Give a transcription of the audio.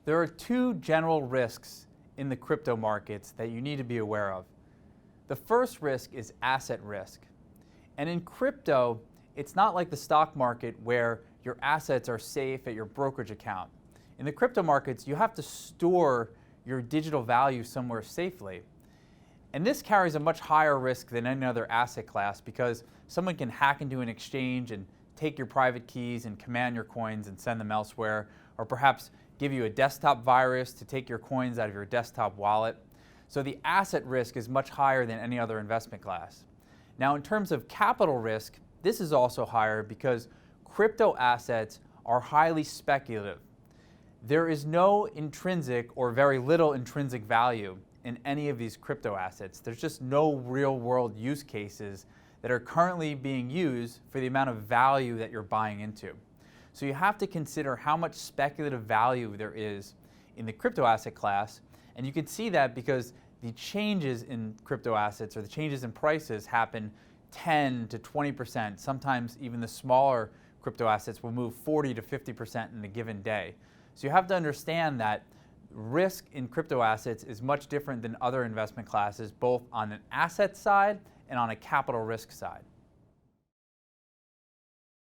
There are two general risks in the crypto markets that you need to be aware of. The first risk is asset risk. And in crypto, it's not like the stock market where your assets are safe at your brokerage account. In the crypto markets, you have to store your digital value somewhere safely. And this carries a much higher risk than any other asset class because someone can hack into an exchange and take your private keys and command your coins and send them elsewhere, or perhaps give you a desktop virus to take your coins out of your desktop wallet. So the asset risk is much higher than any other investment class. Now, in terms of capital risk, this is also higher because crypto assets are highly speculative. There is no intrinsic or very little intrinsic value in any of these crypto assets. There's just no real world use cases that are currently being used for the amount of value that you're buying into. So you have to consider how much speculative value there is in the crypto asset class, and you can see that because the changes in crypto assets or the changes in prices happen 10 to 20%. Sometimes even the smaller crypto assets will move 40 to 50% in a given day. So you have to understand that risk in crypto assets is much different than other investment classes, both on an asset side and on a capital risk side.